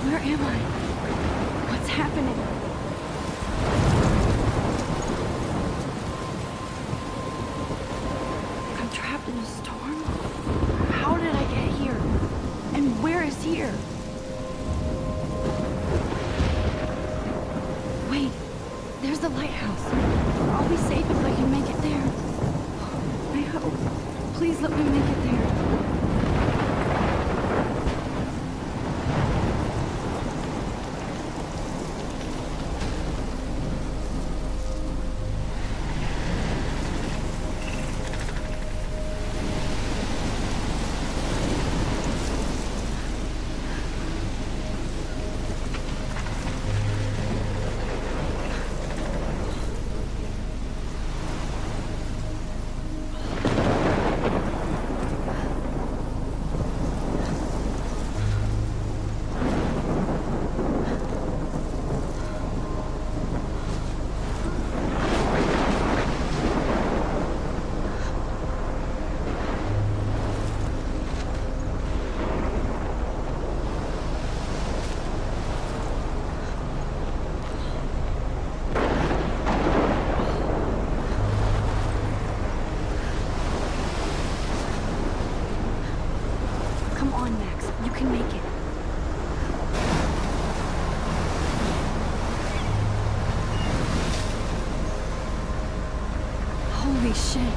Where am I? What's happening? I'm trapped in a storm? How did I get here? And where is here? Wait, there's the lighthouse. I'll be safe if I can make it there. I hope. Please let me make it there. Come on, Max. You can make it. Holy shit.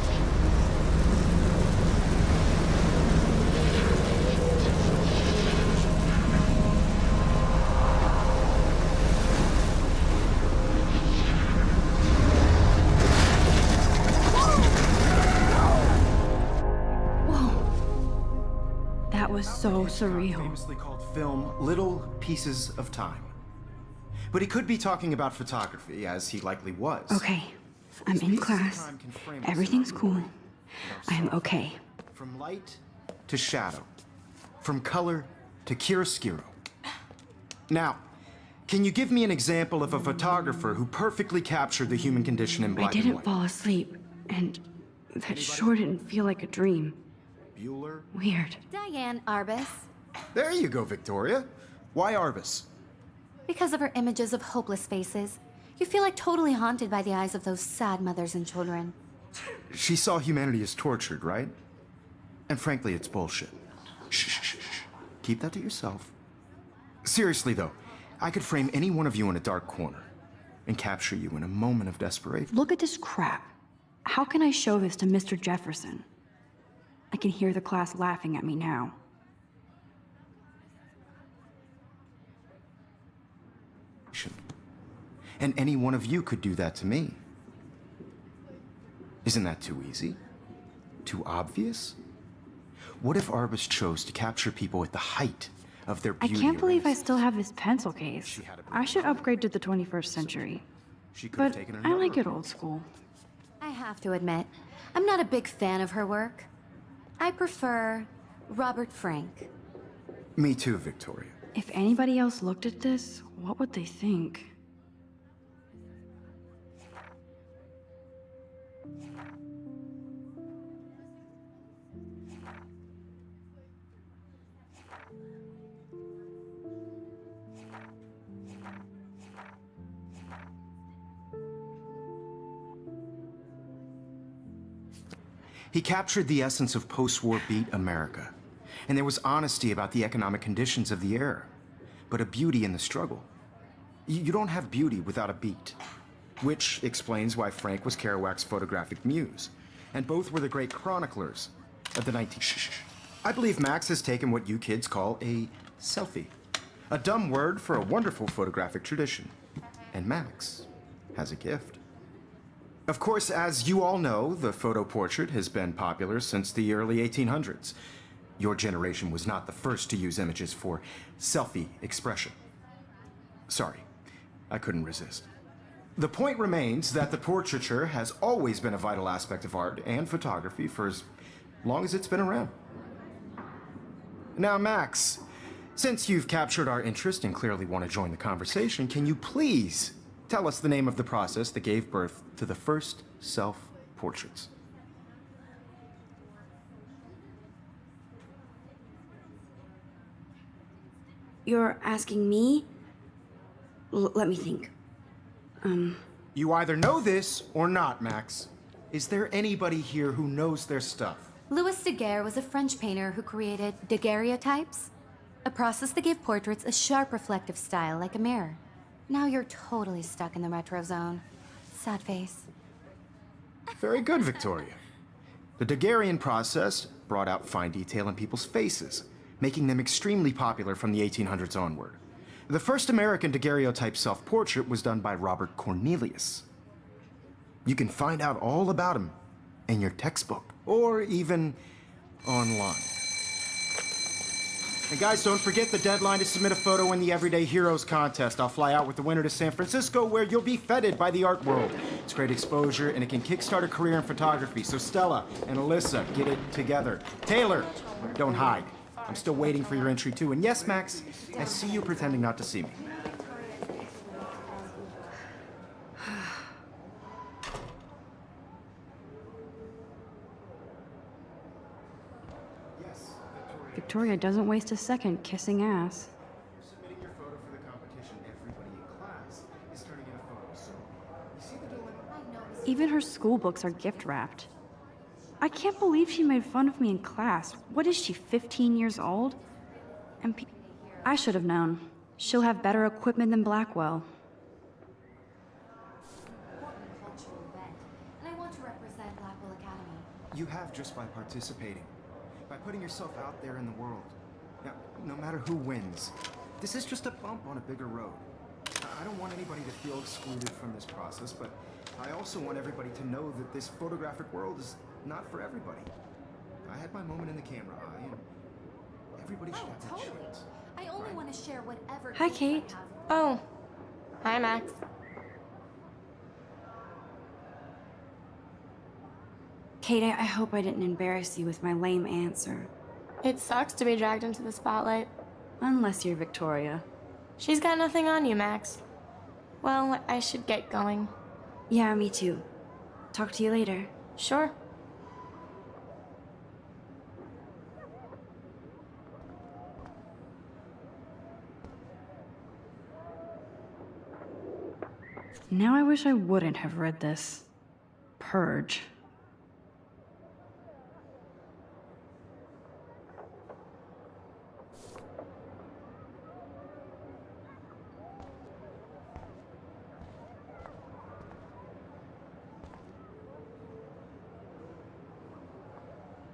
That was so surreal. Famously called film Little Pieces of Time. But he could be talking about photography, as he likely was. Okay, I'm in class. Everything's cool. I am okay. From light to shadow. From color to chiaroscuro. Now, can you give me an example of a photographer who perfectly captured the human condition in black and I didn't white? fall asleep, and that sure didn't feel like a dream. Bueller? Weird. Diane Arbus. There you go, Victoria. Why Arbus? Because of her images of hopeless faces, you feel like totally haunted by the eyes of those sad mothers and children. She saw humanity as tortured, right? And frankly, it's bullshit. Shh, shh, shh, shh. Keep that to yourself. Seriously, though, I could frame any one of you in a dark corner and capture you in a moment of desperation. Look at this crap. How can I show this to Mr. Jefferson? I can hear the class laughing at me now. And any one of you could do that to me. Isn't that too easy? Too obvious? What if Arbus chose to capture people at the height of their I beauty? can't believe I Renaissance? still have this pencil case. I should upgrade to the 21st century. She could have But taken I another like it approach. old school. I have to admit, I'm not a big fan of her work. I prefer Robert Frank. Me too, Victoria. If anybody else looked at this, what would they think? He captured the essence of post-war beat America. And there was honesty about the economic conditions of the era, but a beauty in the struggle. You don't have beauty without a beat. Which explains why Frank was Kerouac's photographic muse. And both were the great chroniclers of the 19... I believe Max has taken what you kids call a selfie. A dumb word for a wonderful photographic tradition. And Max has a gift. Of course, as you all know, the photo portrait has been popular since the early 1800s. Your generation was not the first to use images for selfie expression. Sorry, I couldn't resist. The point remains that the portraiture has always been a vital aspect of art and photography for as long as it's been around. Now, Max, since you've captured our interest and clearly want to join the conversation, can you please tell us the name of the process that gave birth to the first self-portraits? You're asking me? Let me think. You either know this or not, Max. Is there anybody here who knows their stuff? Louis Daguerre was a French painter who created daguerreotypes, a process that gave portraits a sharp reflective style like a mirror. Now you're totally stuck in the retro zone. Sad face. Very good, Victoria. The Daguerrean process brought out fine detail in people's faces, making them extremely popular from the 1800s onward. The first American daguerreotype self-portrait was done by Robert Cornelius. You can find out all about him in your textbook, or even online. And guys, don't forget the deadline to submit a photo in the Everyday Heroes contest. I'll fly out with the winner to San Francisco, where you'll be feted by the art world. It's great exposure, and it can kickstart a career in photography. So Stella and Alyssa, get it together. Taylor, don't hide. I'm still waiting for your entry too. And yes, Max, I see you pretending not to see me. Victoria doesn't waste a second kissing ass. Submitting your photo for the competition, everybody in class is turning in a photo. So, you see the dilemma? Even her school books are gift wrapped. I can't believe she made fun of me in class. What is she, 15 years old? And I should have known. She'll have better equipment than Blackwell. Cultural event, and I want to represent Blackwell Academy. You have just by participating, by putting yourself out there in the world. Now, no matter who wins, this is just a bump on a bigger road. I don't want anybody to feel excluded from this process, but I also want everybody to know that this photographic world is not for everybody. I had my moment in the camera eye, and everybody should have that chance. I only want to share whatever. Hi, Kate. Oh. Hi, Max. Kate, I hope I didn't embarrass you with my lame answer. It sucks to be dragged into the spotlight. Unless you're Victoria. She's got nothing on you, Max. Well, I should get going. Yeah, me too. Talk to you later. Sure. Now I wish I wouldn't have read this. Purge.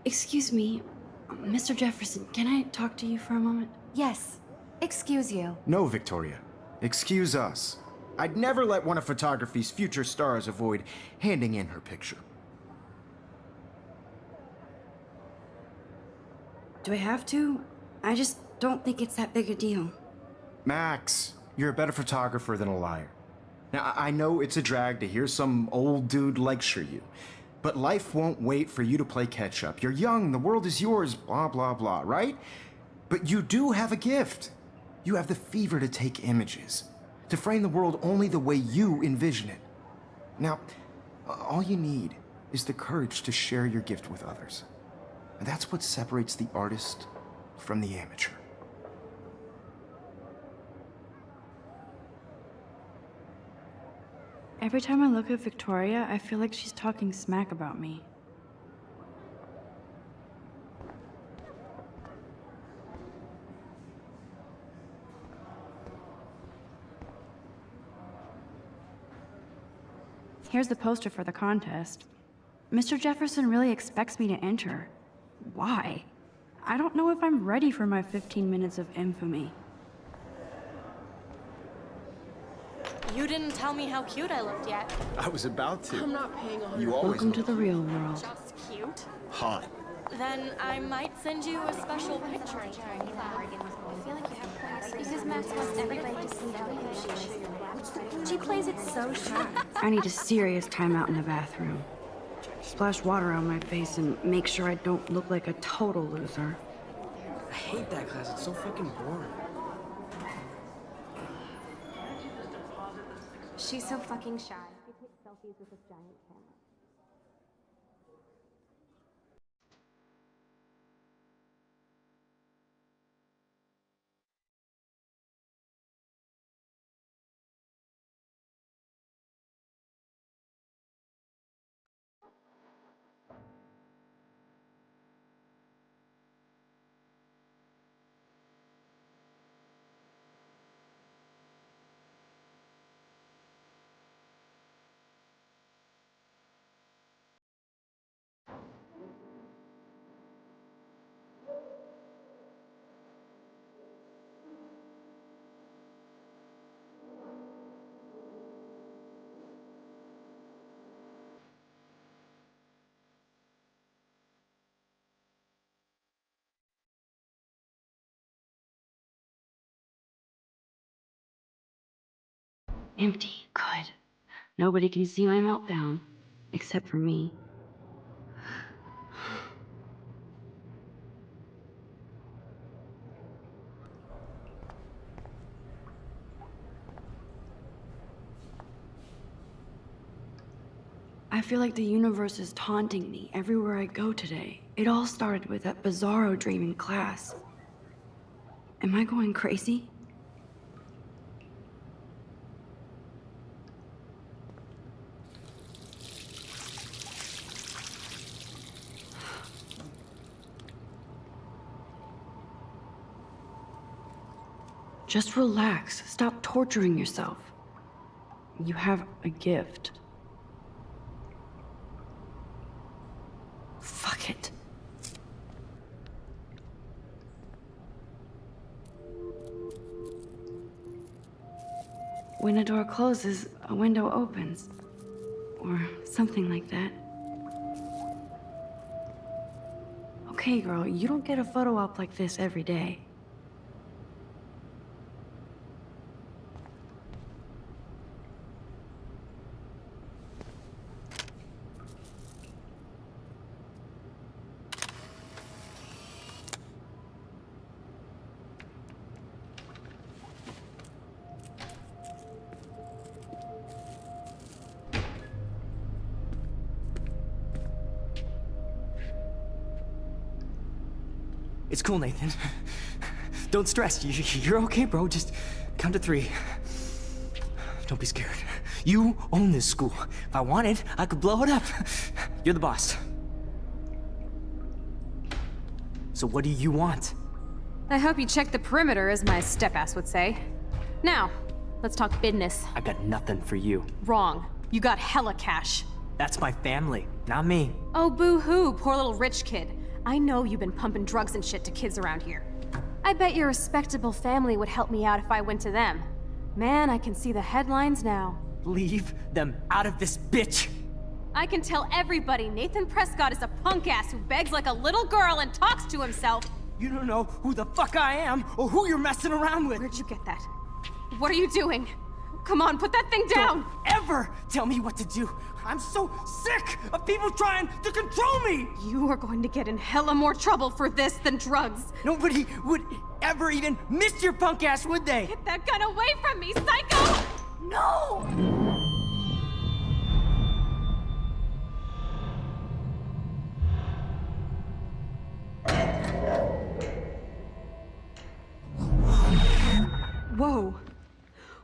Excuse me, Mr. Jefferson, can I talk to you for a moment? Yes. Excuse you. No, Victoria. Excuse us. I'd never let one of photography's future stars avoid handing in her picture. Do I have to? I just don't think it's that big a deal. Max, you're a better photographer than a liar. Now, I know it's a drag to hear some old dude lecture you, but life won't wait for you to play catch-up. You're young, the world is yours, blah, blah, blah, right? But you do have a gift. You have the fever to take images, to frame the world only the way you envision it. Now, all you need is the courage to share your gift with others. And that's what separates the artist from the amateur. Every time I look at Victoria, I feel like she's talking smack about me. Here's the poster for the contest. Mr. Jefferson really expects me to enter. Why? I don't know if I'm ready for my 15 minutes of infamy. You didn't tell me how cute I looked yet. I was about to. I'm not paying on You always Welcome to look the real world. Just cute? hot. Then I might send you a special picture. Because Max wants everybody to see how good she is. She plays it so sharp. I need a serious timeout in the bathroom. Splash water on my face and make sure I don't look like a total loser. I hate that class. It's so fucking boring. She's so fucking shy. She takes selfies with this giant camera. Empty. Good. Nobody can see my meltdown. Except for me. I feel like the universe is taunting me everywhere I go today. It all started with that bizarro dream in class. Am I going crazy? Just relax. Stop torturing yourself. You have a gift. Fuck it. When a door closes, a window opens. Or something like that. Okay, girl, you don't get a photo op like this every day. It's cool, Nathan. Don't stress. You're okay, bro. Just count to 3. Don't be scared. You own this school. If I wanted, I could blow it up. You're the boss. So what do you want? I hope you check the perimeter, as my step-ass would say. Now, let's talk business. I got nothing for you. Wrong. You got hella cash. That's my family, not me. Oh, boo-hoo, poor little rich kid. I know you've been pumping drugs and shit to kids around here. I bet your respectable family would help me out if I went to them. Man, I can see the headlines now. Leave them out of this bitch! I can tell everybody Nathan Prescott is a punk ass who begs like a little girl and talks to himself. You don't know who the fuck I am or who you're messing around with. Where'd you get that? What are you doing? Come on, put that thing down! Don't ever tell me what to do. I'm so sick of people trying to control me! You are going to get in hella more trouble for this than drugs. Nobody would ever even miss your punk ass, would they? Get that gun away from me, psycho! No! Whoa.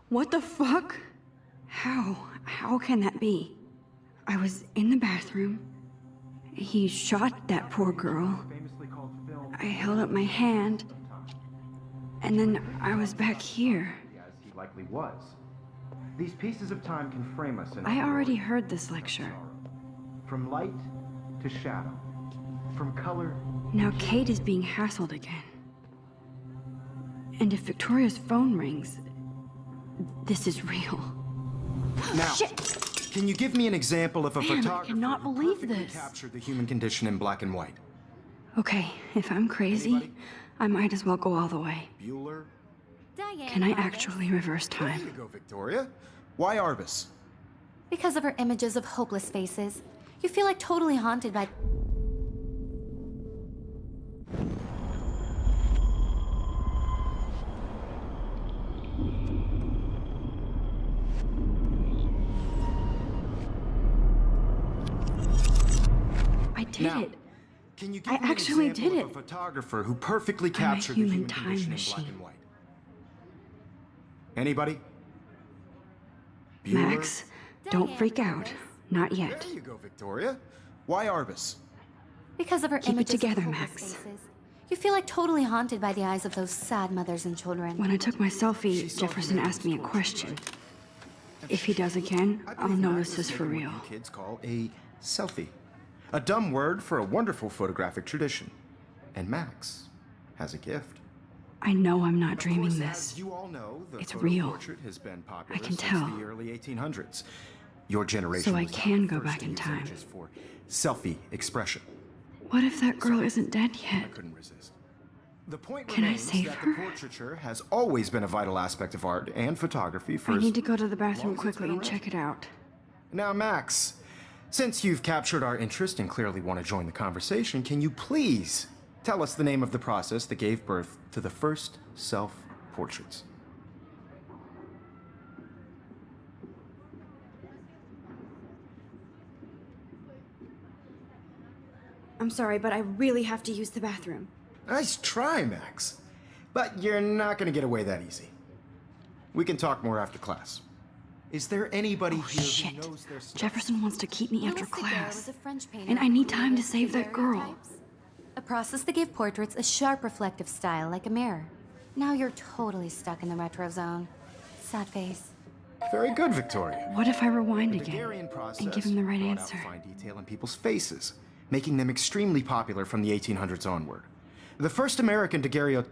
What the fuck? How can that be? I was in the bathroom. He shot that poor girl. I held up my hand. And then I was back here. As he likely was. These pieces of time can frame us in I already heard this lecture. from light to shadow, from color. Now Kate is being hassled again. And if Victoria's phone rings, this is real. Now, Shit! can you give me an example of a Man, I photographer cannot who believe perfectly this. captured the human condition in black and white? Okay, if I'm crazy, Anybody? I might as well go all the way. Bueller? Diane Can I Arbus. actually reverse There you time? go, Victoria. Why Arbus? Because of her images of hopeless faces, you feel like totally haunted by. I did Now, it. Can you give I me an actually example did of it. a photographer who perfectly I'm a captured the human human time condition in machine. black and white? Anybody? Bueller? Max, don't Diane freak out. Arbus. Not yet. There you go, Victoria. Why Arbus? Because of her Keep it images together, of hopeless Max. faces, you feel like totally haunted by the eyes of those sad mothers and children. When I took my selfie, She saw Jefferson human asked me a torture, question. right? If he does again, I I'll believe know Max this is is for making real. what you kids call a selfie. A dumb word for a wonderful photographic tradition. And Max has a gift. I know I'm not Of dreaming course, this. as you all know, the It's photo real. portrait has been popular I can since tell. the early 1800s. Your generation So I was not can the go first back to in use time. images for selfie expression. What if that girl isn't dead I yet? couldn't resist. The point Can I remains save that her? the portraiture has always been a vital aspect of art and photography for I as need to go to the long bathroom as it's quickly been and around. check it out. Now, Max, since you've captured our interest and clearly want to join the conversation, can you please tell us the name of the process that gave birth to the first self-portraits? I'm sorry, but I really have to use the bathroom. Nice try, Max. But you're not going to get away that easy. We can talk more after class. Is there anybody here Shit. who knows their stuff? Jefferson wants to keep me after Louis Daguerre class. was a French painter And I who need time to created save that girl. daguerreotypes, a process that gave portraits a sharp reflective style like a mirror. Now you're totally stuck in the retro zone. Sad face. Very good, Victoria. What if I rewind The again Daguerrean process and give him the right brought answer? out fine detail in people's faces, making them extremely popular from the 1800s onward. The first American daguerreotype.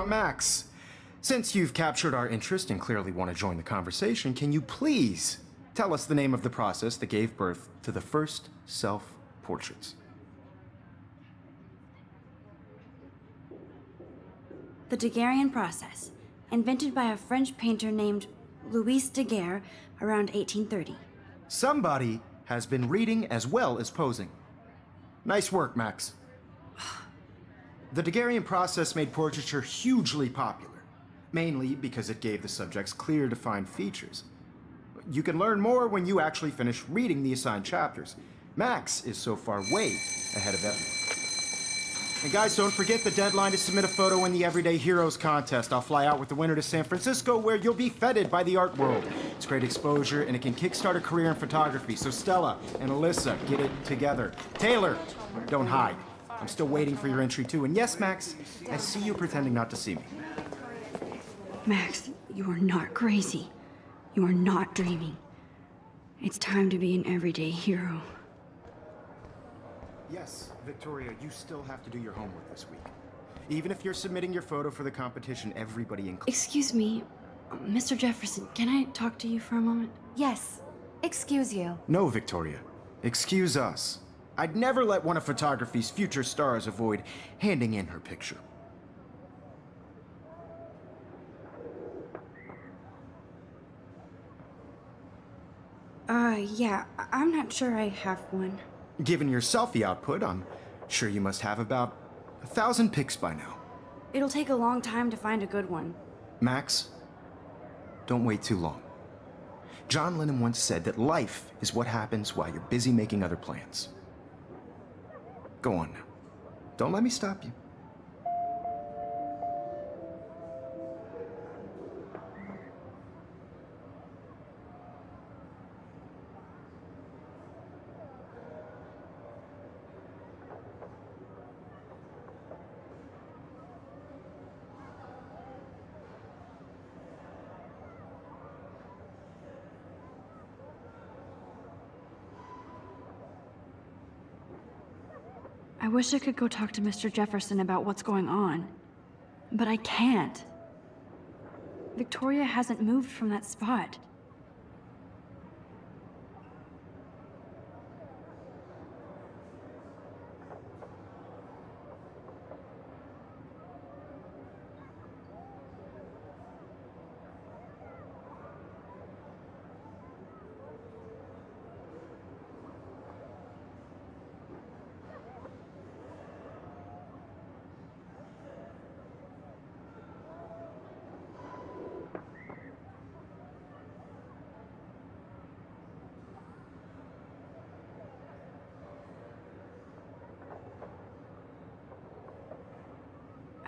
Max, since you've captured our interest and clearly want to join the conversation, can you please tell us the name of the process that gave birth to the first self-portraits? The Daguerrean process, invented by a French painter named Louis Daguerre around 1830. Somebody has been reading as well as posing. Nice work, Max. The Daguerrean process made portraiture hugely popular, mainly because it gave the subjects clear, defined features. You can learn more when you actually finish reading the assigned chapters. Max is so far way ahead of everyone. And guys, don't forget the deadline to submit a photo in the Everyday Heroes contest. I'll fly out with the winner to San Francisco, where you'll be feted by the art world. It's great exposure, and it can kickstart a career in photography. So Stella and Alyssa, get it together. Taylor, don't hide. I'm still waiting for your entry too. And yes, Max, I see you pretending not to see me. Max, you are not crazy. You are not dreaming. It's time to be an everyday hero. Yes, Victoria, you still have to do your homework this week. Even if you're submitting your photo for the competition, everybody in Excuse me, Mr. Jefferson, can I talk to you for a moment? Yes. Excuse you. No, Victoria. Excuse us. I'd never let one of photography's future stars avoid handing in her picture. Yeah, I'm not sure I have one. Given your selfie output, I'm sure you must have about 1,000 pics by now. It'll take a long time to find a good one. Max, don't wait too long. John Lennon once said that life is what happens while you're busy making other plans. Go on now. Don't let me stop you. I wish I could go talk to Mr. Jefferson about what's going on, but I can't. Victoria hasn't moved from that spot.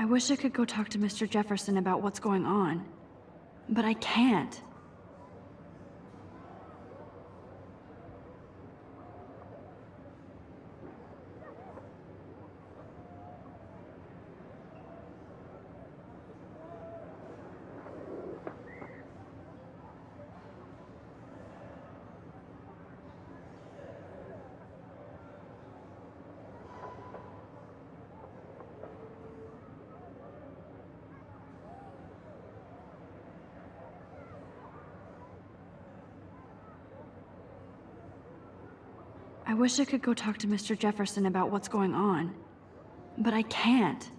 I wish I could go talk to Mr. Jefferson about what's going on, but I can't. I wish I could go talk to Mr. Jefferson about what's going on, but I can't.